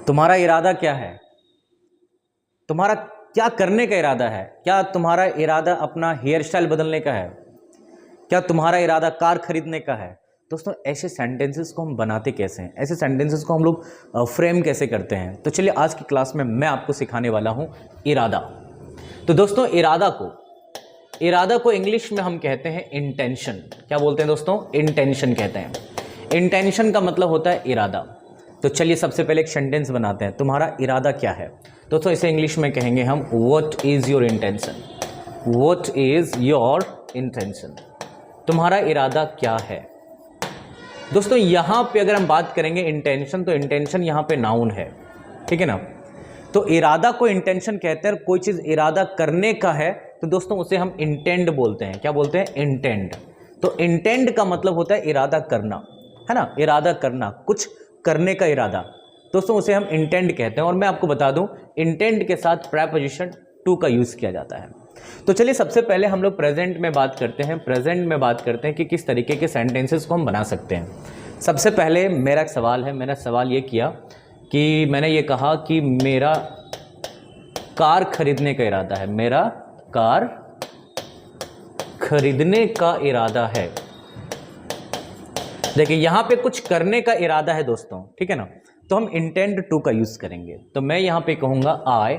तुम्हारा इरादा क्या है? तुम्हारा क्या करने का इरादा है? क्या तुम्हारा इरादा अपना हेयर स्टाइल बदलने का है? क्या तुम्हारा इरादा कार खरीदने का है? दोस्तों, ऐसे सेंटेंसेस को हम बनाते कैसे हैं? ऐसे सेंटेंसेस को हम लोग फ्रेम कैसे करते हैं? तो चलिए आज की क्लास में मैं आपको सिखाने वाला हूं इरादा। तो दोस्तों, इरादा को इंग्लिश में हम कहते हैं इंटेंशन। क्या बोलते हैं दोस्तों? इंटेंशन कहते हैं। इंटेंशन का मतलब होता है इरादा। तो चलिए सबसे पहले एक सेंटेंस बनाते हैं। तुम्हारा इरादा क्या है? दोस्तों, इसे इंग्लिश में कहेंगे हम what is your intention. What is your intention? तुम्हारा इरादा क्या है? दोस्तों, यहां पे अगर हम बात करेंगे इंटेंशन, तो इंटेंशन यहां पे नाउन है, ठीक है ना। तो इरादा को इंटेंशन कहते हैं। कोई चीज इरादा करने का है तो दोस्तों उसे हम इंटेंड बोलते हैं। क्या बोलते हैं? इंटेंड। तो इंटेंड का मतलब होता है इरादा करना, है ना। इरादा करना, कुछ करने का इरादा, दोस्तों उसे हम इंटेंड कहते हैं। और मैं आपको बता दूं, इंटेंड के साथ प्रेपोजिशन टू का यूज किया जाता है। तो चलिए सबसे पहले हम लोग प्रेजेंट में बात करते हैं। प्रेजेंट में बात करते हैं कि किस तरीके के सेंटेंसेस को हम बना सकते हैं। सबसे पहले मेरा एक सवाल है। मैंने सवाल ये किया कि मैंने ये कहा कि मेरा कार खरीदने का इरादा है। मेरा कार खरीदने का इरादा है। देखिए यहां पे कुछ करने का इरादा है दोस्तों, ठीक है ना। तो हम इंटेंड टू का यूज करेंगे। तो मैं यहां पे कहूंगा I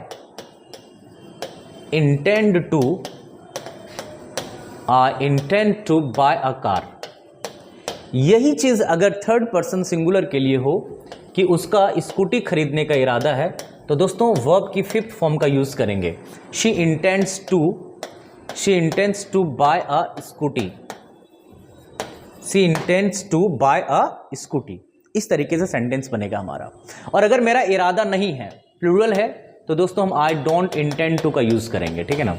intend to buy a car. यही चीज अगर थर्ड पर्सन सिंगुलर के लिए हो कि उसका स्कूटी खरीदने का इरादा है, तो दोस्तों वर्ब की फिफ्थ फॉर्म का यूज करेंगे। She intends to buy a scooty. She intends to buy a scooty. इस तरीके से सेंटेंस बनेगा हमारा। और अगर मेरा इरादा नहीं है, प्लूरल है, तो दोस्तों हम आई डोंट इंटेंड टू का यूज करेंगे, ठीक है ना।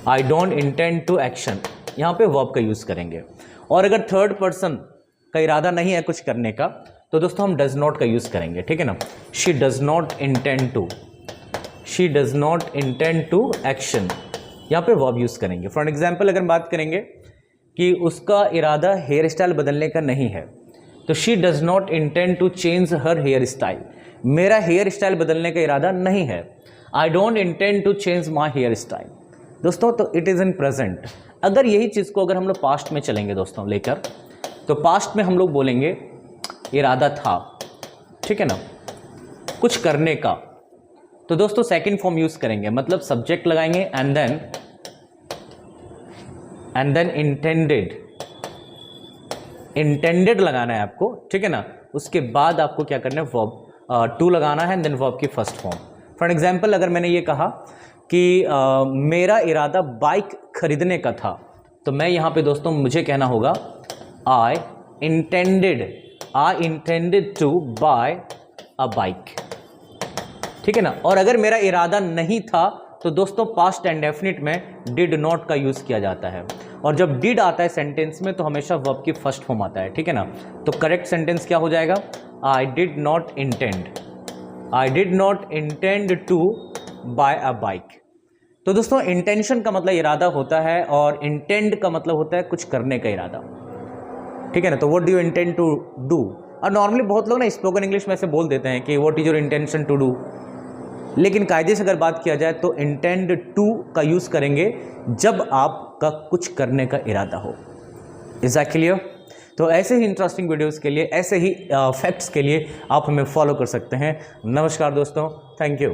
I don't intend to action, यहां पे वर्ब का यूज करेंगे। और अगर थर्ड पर्सन का इरादा नहीं है कुछ करने का, तो दोस्तों हम डज नॉट का यूज करेंगे, ठीक है ना। She does not intend to action, यहां पे वर्ब यूज करेंगे। फॉर एग्जाम्पल अगर बात करेंगे कि उसका इरादा हेयर स्टाइल बदलने का नहीं है, तो she does not intend to change her hair style. मेरा हेयर स्टाइल बदलने का इरादा नहीं है। I don't intend to change my hair style. दोस्तों, तो इट इज इन प्रेजेंट। अगर यही चीज को अगर हम लोग पास्ट में चलेंगे दोस्तों लेकर, तो पास्ट में हम लोग बोलेंगे इरादा था, ठीक है ना, कुछ करने का। तो दोस्तों सेकंड फॉर्म यूज करेंगे, मतलब सब्जेक्ट लगाएंगे एंड देन इंटेंडेड लगाना है आपको, ठीक है ना। उसके बाद आपको क्या करना है, वर्ब टू लगाना है एंड देन वर्ब की फर्स्ट फॉर्म। फॉर एग्जाम्पल अगर मैंने ये कहा कि मेरा इरादा बाइक खरीदने का था, तो मैं यहां पे दोस्तों मुझे कहना होगा I intended to buy a bike, ठीक है ना। और अगर मेरा इरादा नहीं था, तो दोस्तों पास्ट एंड डेफिनिट में डिड नॉट का यूज किया जाता है। और जब डिड आता है सेंटेंस में, तो हमेशा वर्ब की फर्स्ट फॉर्म आता है, ठीक है ना। तो करेक्ट सेंटेंस क्या हो जाएगा? I did not intend to buy a bike. तो दोस्तों इंटेंशन का मतलब इरादा होता है और इंटेंड का मतलब होता है कुछ करने का इरादा, ठीक है ना। तो what do you intend to do? और नॉर्मली बहुत लोग ना स्पोकन इंग्लिश में ऐसे बोल देते हैं कि what is your intention to do, लेकिन कायदे से अगर बात किया जाए तो इंटेंड टू का यूज करेंगे जब आपका कुछ करने का इरादा हो। Is that clear? तो ऐसे ही इंटरेस्टिंग वीडियोस के लिए, ऐसे ही फैक्ट्स के लिए आप हमें फॉलो कर सकते हैं। नमस्कार दोस्तों, थैंक यू।